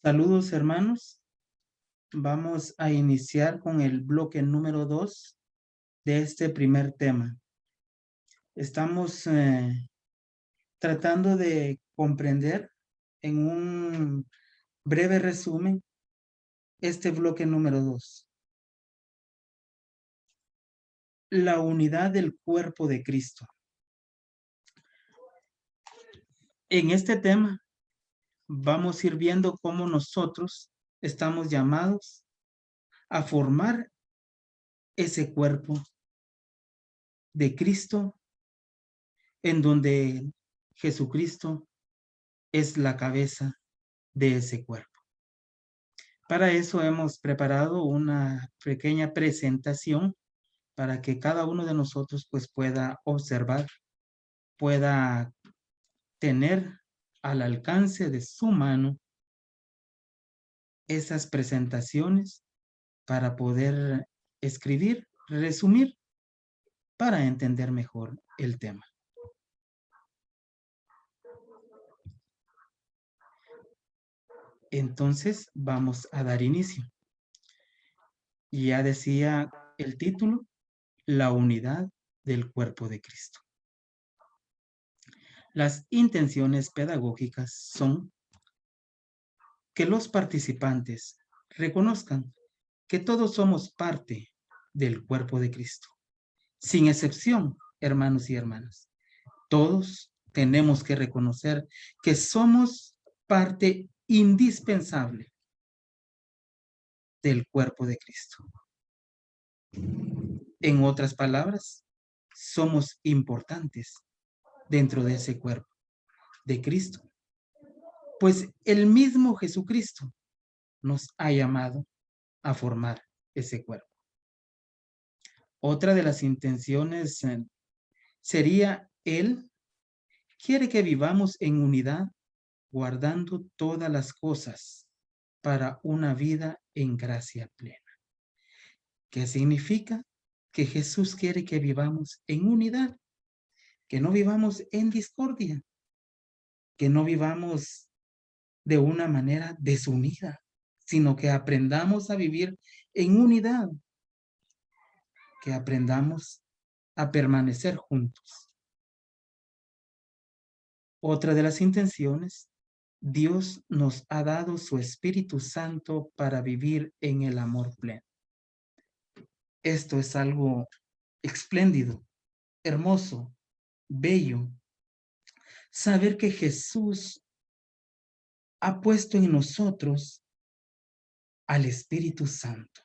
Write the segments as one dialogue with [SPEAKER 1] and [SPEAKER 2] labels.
[SPEAKER 1] Saludos hermanos, vamos a iniciar con el bloque número 2 de este primer tema. Estamos tratando de comprender en un breve resumen este bloque número 2. La unidad del cuerpo de Cristo. En este tema vamos a ir viendo cómo nosotros estamos llamados a formar ese cuerpo de Cristo en donde Jesucristo es la cabeza de ese cuerpo. Para eso hemos preparado una pequeña presentación para que cada uno de nosotros pues pueda observar, pueda tener al alcance de su mano esas presentaciones para poder escribir, resumir, para entender mejor el tema. Entonces vamos a dar inicio. Ya decía el título, la unidad del cuerpo de Cristo. Las intenciones pedagógicas son que los participantes reconozcan que todos somos parte del cuerpo de Cristo. Sin excepción, hermanos y hermanas, todos tenemos que reconocer que somos parte indispensable del cuerpo de Cristo. En otras palabras, somos importantes dentro de ese cuerpo de Cristo, pues el mismo Jesucristo nos ha llamado a formar ese cuerpo. Otra de las intenciones sería Él quiere que vivamos en unidad, guardando todas las cosas para una vida en gracia plena. ¿Qué significa? Que Jesús quiere que vivamos en unidad, que no vivamos en discordia, que no vivamos de una manera desunida, sino que aprendamos a vivir en unidad, que aprendamos a permanecer juntos. Otra de las intenciones, Dios nos ha dado su Espíritu Santo para vivir en el amor pleno. Esto es algo espléndido, hermoso, bello. Saber que Jesús ha puesto en nosotros al Espíritu Santo,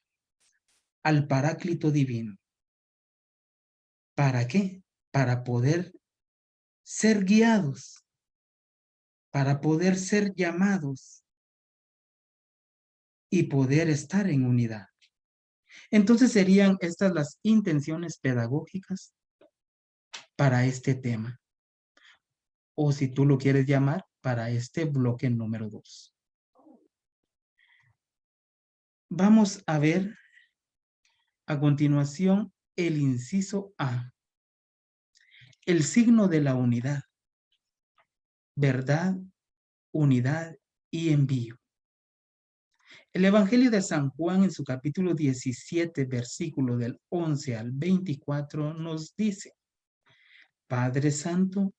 [SPEAKER 1] al Paráclito Divino. ¿Para qué? Para poder ser guiados, para poder ser llamados y poder estar en unidad. Entonces serían estas las intenciones pedagógicas para este tema, o si tú lo quieres llamar, para este bloque número 2. Vamos a ver a continuación el inciso A, el signo de la unidad, verdad, unidad y envío. El Evangelio de San Juan en su capítulo 17, versículo del 11 al 24 nos dice: Padre Santo,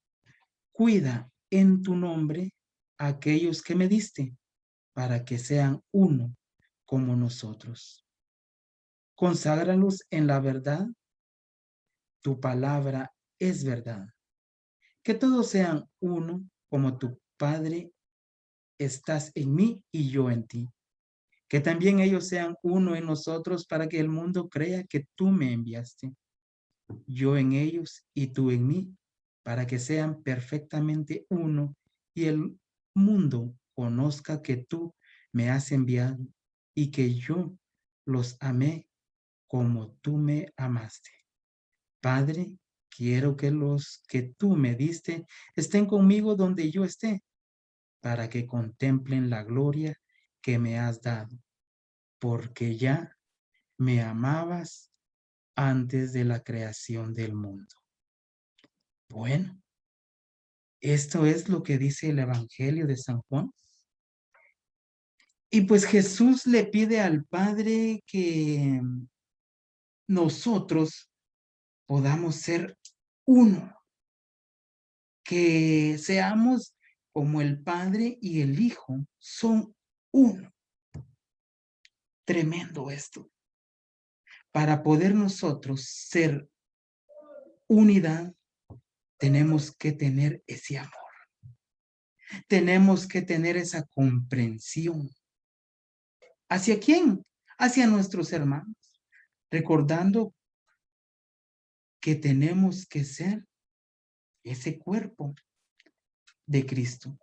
[SPEAKER 1] cuida en tu nombre a aquellos que me diste, para que sean uno como nosotros. Conságralos en la verdad, tu palabra es verdad. Que todos sean uno como tu Padre estás en mí y yo en ti. Que también ellos sean uno en nosotros para que el mundo crea que tú me enviaste. Yo en ellos y tú en mí, para que sean perfectamente uno y el mundo conozca que tú me has enviado y que yo los amé como tú me amaste. Padre, quiero que los que tú me diste estén conmigo donde yo esté, para que contemplen la gloria que me has dado, porque ya me amabas antes de la creación del mundo. Bueno, esto es lo que dice el Evangelio de San Juan. Y pues Jesús le pide al Padre que nosotros podamos ser uno, que seamos como el Padre y el Hijo son uno. Tremendo esto. Para poder nosotros ser unidad, tenemos que tener ese amor. Tenemos que tener esa comprensión. ¿Hacia quién? Hacia nuestros hermanos. Recordando que tenemos que ser ese cuerpo de Cristo.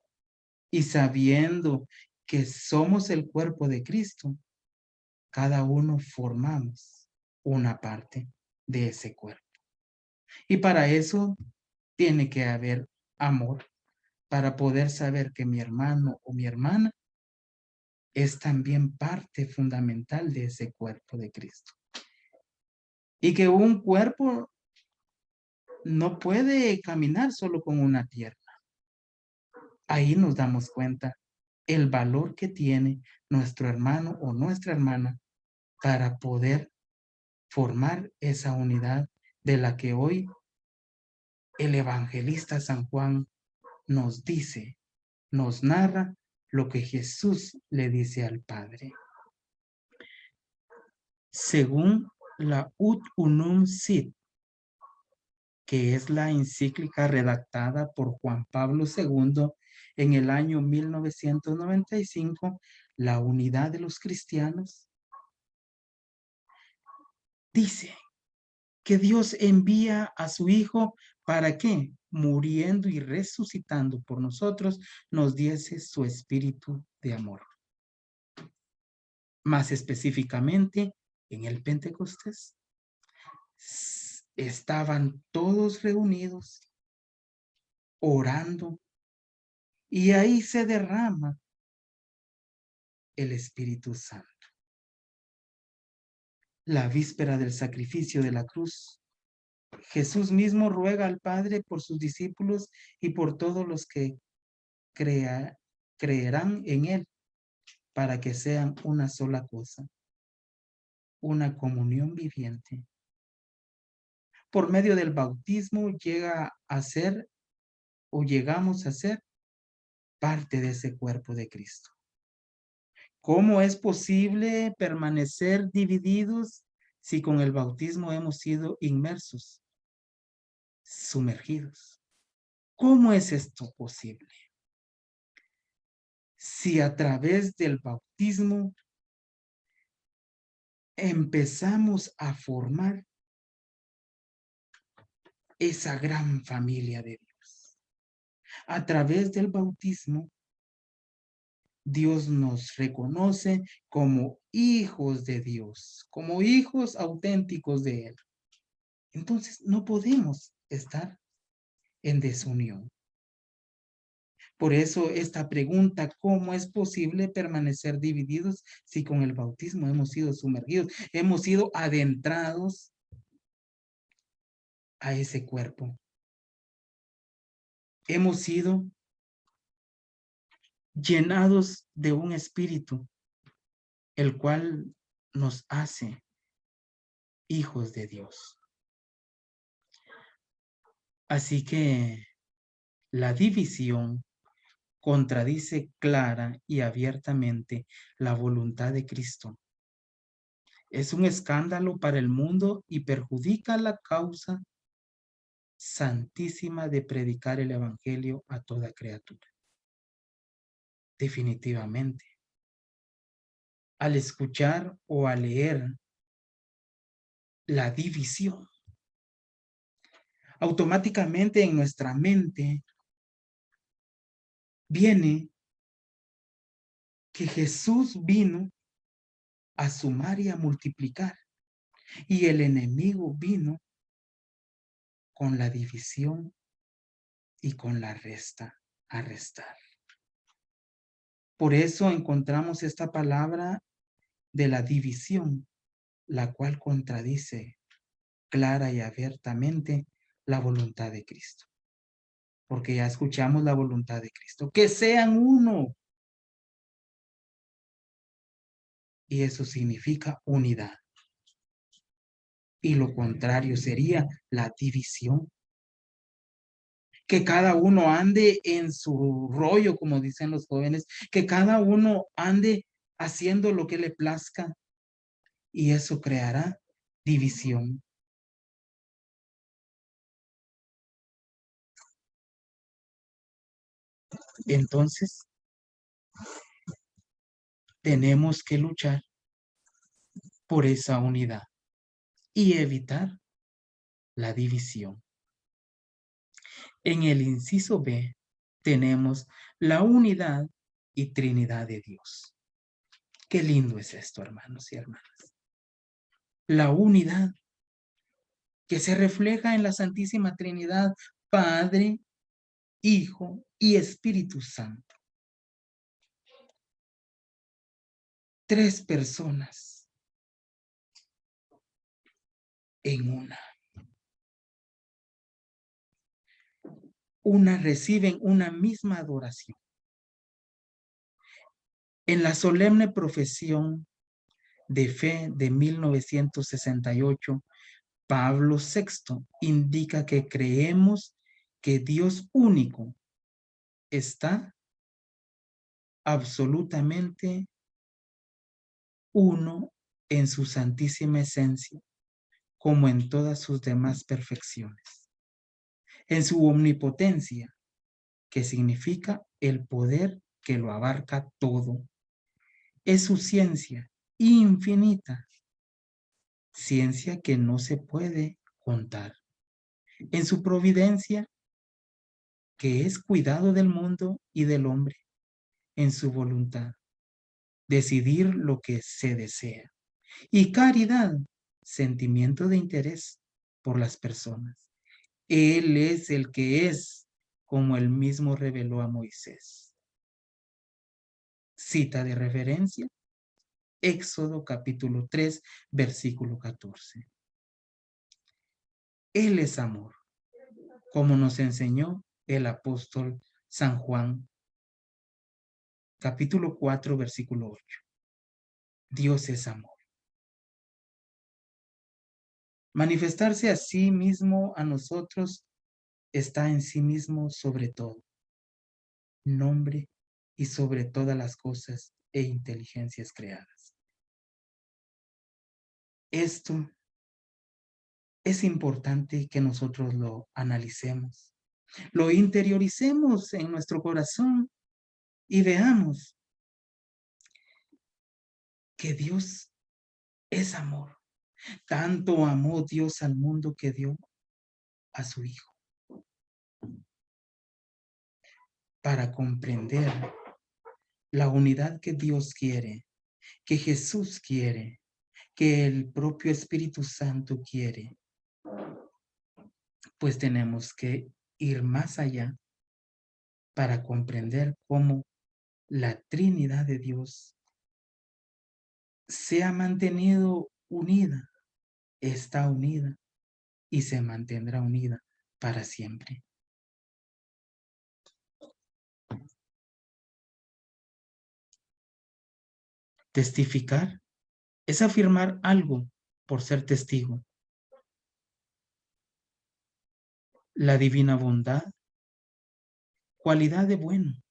[SPEAKER 1] Y sabiendo que somos el cuerpo de Cristo, cada uno formamos una parte de ese cuerpo. Y para eso tiene que haber amor, para poder saber que mi hermano o mi hermana es también parte fundamental de ese cuerpo de Cristo. Y que un cuerpo no puede caminar solo con una pierna. Ahí nos damos cuenta el valor que tiene nuestro hermano o nuestra hermana para poder formar esa unidad de la que hoy el evangelista San Juan nos dice, nos narra lo que Jesús le dice al Padre. Según la Ut Unum Sit, que es la encíclica redactada por Juan Pablo II en el año 1995, la unidad de los cristianos, dice que Dios envía a su Hijo para que, muriendo y resucitando por nosotros, nos diese su espíritu de amor. Más específicamente, en el Pentecostés, estaban todos reunidos, orando, y ahí se derrama el Espíritu Santo. La víspera del sacrificio de la cruz, Jesús mismo ruega al Padre por sus discípulos y por todos los que creerán en Él, para que sean una sola cosa, una comunión viviente. Por medio del bautismo llega a ser o llegamos a ser parte de ese cuerpo de Cristo. ¿Cómo es posible permanecer divididos si con el bautismo hemos sido inmersos, sumergidos? ¿Cómo es esto posible? Si a través del bautismo empezamos a formar esa gran familia de Dios. A través del bautismo, Dios nos reconoce como hijos de Dios, como hijos auténticos de Él. Entonces, no podemos estar en desunión. Por eso esta pregunta, ¿cómo es posible permanecer divididos si con el bautismo hemos sido sumergidos, hemos sido adentrados a ese cuerpo? Hemos sido llenados de un espíritu, el cual nos hace hijos de Dios. Así que la división contradice clara y abiertamente la voluntad de Cristo. Es un escándalo para el mundo y perjudica la causa santísima de predicar el evangelio a toda criatura. Definitivamente. Al escuchar o al leer la división, automáticamente en nuestra mente viene que Jesús vino a sumar y a multiplicar, y el enemigo vino con la división y con la resta, a restar. Por eso encontramos esta palabra de la división, la cual contradice clara y abiertamente la voluntad de Cristo. Porque ya escuchamos la voluntad de Cristo, que sean uno. y eso significa unidad. Y lo contrario sería la división. Que cada uno ande en su rollo, como dicen los jóvenes, que cada uno ande haciendo lo que le plazca, y eso creará división. Entonces, tenemos que luchar por esa unidad y evitar la división. En el inciso B tenemos la unidad y Trinidad de Dios. Qué lindo es esto, hermanos y hermanas. La unidad que se refleja en la Santísima Trinidad, Padre, Hijo y Espíritu Santo. Tres personas en una. Reciben una misma adoración. En la solemne profesión de fe de 1968, Pablo VI indica que creemos que Dios único está absolutamente uno en su santísima esencia, como en todas sus demás perfecciones. En su omnipotencia, que significa el poder que lo abarca todo. Es su ciencia infinita, ciencia que no se puede contar. En su providencia, que es cuidado del mundo y del hombre. En su voluntad, decidir lo que se desea. Y caridad, sentimiento de interés por las personas. Él es el que es, como él mismo reveló a Moisés. Cita de referencia, Éxodo capítulo 3, versículo 14. Él es amor, como nos enseñó el apóstol San Juan, capítulo 4, versículo 8. Dios es amor. Manifestarse a sí mismo a nosotros está en sí mismo sobre todo, nombre y sobre todas las cosas e inteligencias creadas. Esto es importante que nosotros lo analicemos, lo interioricemos en nuestro corazón y veamos que Dios es amor. Tanto amó Dios al mundo que dio a su Hijo. Para comprender la unidad que Dios quiere, que Jesús quiere, que el propio Espíritu Santo quiere, pues tenemos que ir más allá para comprender cómo la Trinidad de Dios se ha mantenido unida, está unida y se mantendrá unida para siempre. Testificar es afirmar algo por ser testigo. La divina bondad, cualidad de bueno,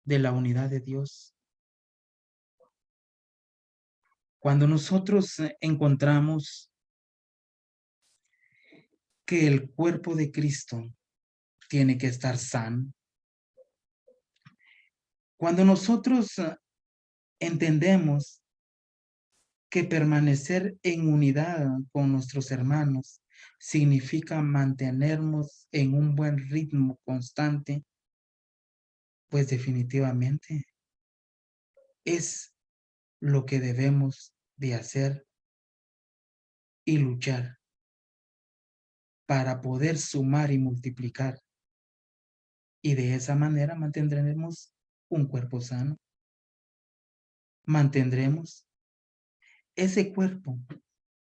[SPEAKER 1] de la unidad de Dios. Cuando nosotros encontramos que el cuerpo de Cristo tiene que estar sano, cuando nosotros entendemos que permanecer en unidad con nuestros hermanos significa mantenernos en un buen ritmo constante, pues definitivamente es lo que debemos de hacer y luchar para poder sumar y multiplicar. Y de esa manera mantendremos un cuerpo sano. Mantendremos ese cuerpo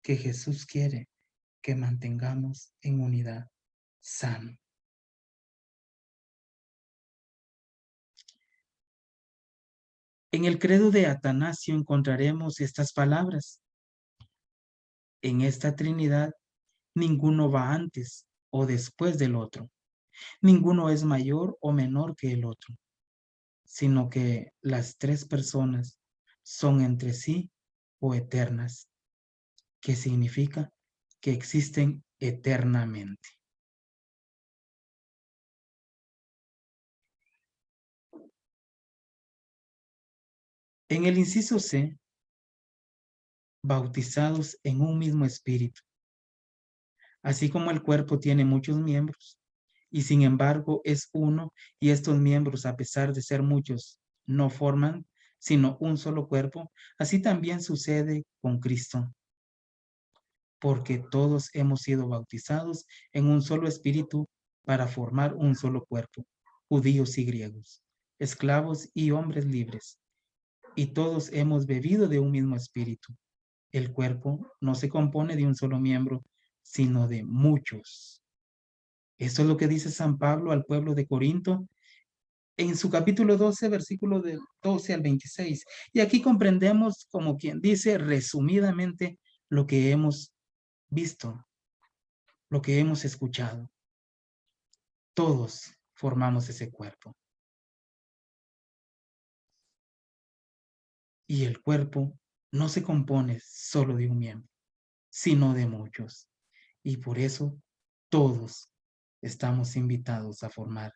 [SPEAKER 1] que Jesús quiere que mantengamos en unidad, sano. En el credo de Atanasio encontraremos estas palabras. En esta Trinidad, ninguno va antes o después del otro. Ninguno es mayor o menor que el otro, sino que las tres personas son entre sí o eternas, que significa que existen eternamente. En el inciso C, bautizados en un mismo espíritu. Así como el cuerpo tiene muchos miembros, y sin embargo es uno, y estos miembros, a pesar de ser muchos, no forman sino un solo cuerpo, así también sucede con Cristo, porque todos hemos sido bautizados en un solo espíritu para formar un solo cuerpo, judíos y griegos, esclavos y hombres libres, y todos hemos bebido de un mismo espíritu. El cuerpo no se compone de un solo miembro, sino de muchos. Esto es lo que dice San Pablo al pueblo de Corinto en su capítulo 12, versículo del 12 al 26. Y aquí comprendemos, como quien dice resumidamente, lo que hemos visto, lo que hemos escuchado. Todos formamos ese cuerpo. Y el cuerpo no se compone solo de un miembro, sino de muchos. Y por eso todos estamos invitados a formar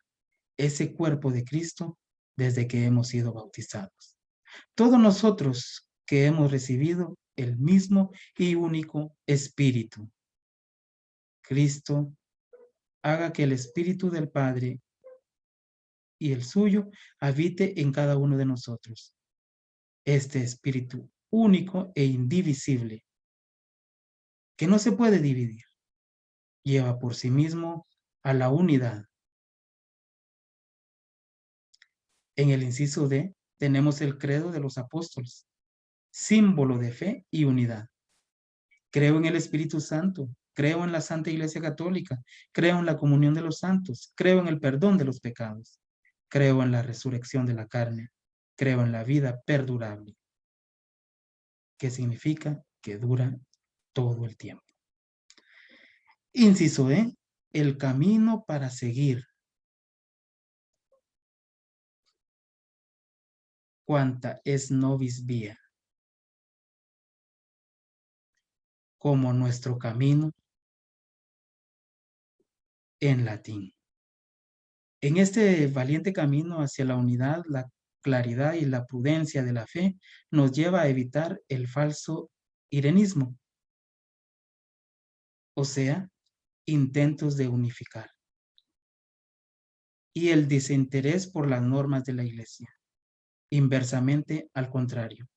[SPEAKER 1] ese cuerpo de Cristo desde que hemos sido bautizados. Todos nosotros que hemos recibido el mismo y único Espíritu. Cristo haga que el Espíritu del Padre y el suyo habite en cada uno de nosotros. Este Espíritu único e indivisible, que no se puede dividir, lleva por sí mismo a la unidad. En el inciso D tenemos el credo de los apóstoles, símbolo de fe y unidad. Creo en el Espíritu Santo, creo en la Santa Iglesia Católica, creo en la comunión de los santos, creo en el perdón de los pecados, creo en la resurrección de la carne, creo en la vida perdurable, que significa que dura todo el tiempo. Inciso E, el camino para seguir. Quanta es nobis via, como nuestro camino en latín. En este valiente camino hacia la unidad, la claridad y la prudencia de la fe nos lleva a evitar el falso irenismo, o sea, intentos de unificar, y el desinterés por las normas de la Iglesia. Inversamente, al contrario,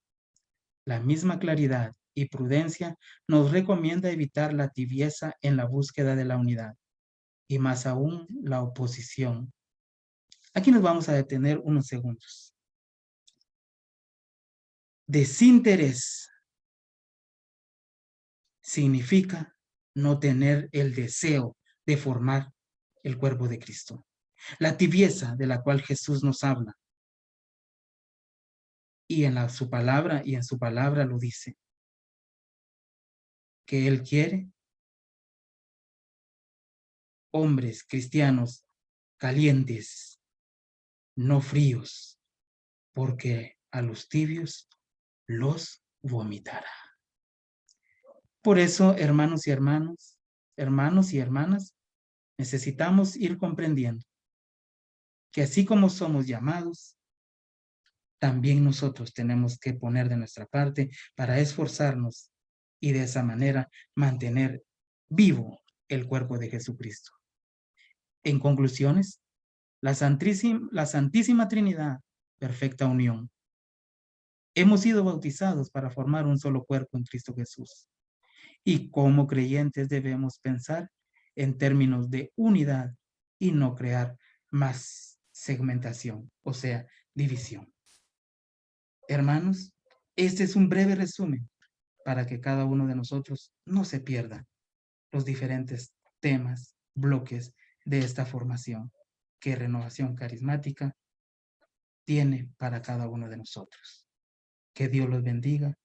[SPEAKER 1] la misma claridad y prudencia nos recomienda evitar la tibieza en la búsqueda de la unidad, y más aún la oposición. Aquí nos vamos a detener unos segundos. Desinterés significa no tener el deseo de formar el cuerpo de Cristo. La tibieza de la cual Jesús nos habla. Y en su palabra lo dice. Que Él quiere hombres cristianos calientes, no fríos, porque a los tibios los vomitará. Por eso, hermanos y hermanas, necesitamos ir comprendiendo que así como somos llamados, también nosotros tenemos que poner de nuestra parte para esforzarnos y de esa manera mantener vivo el cuerpo de Jesucristo. En conclusiones, la Santísima Trinidad, perfecta unión. Hemos sido bautizados para formar un solo cuerpo en Cristo Jesús. Y como creyentes debemos pensar en términos de unidad y no crear más segmentación, o sea, división. Hermanos, este es un breve resumen para que cada uno de nosotros no se pierda los diferentes temas, bloques de esta formación que Renovación Carismática tiene para cada uno de nosotros. Que Dios los bendiga.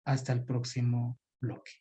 [SPEAKER 1] Hasta el próximo bloque.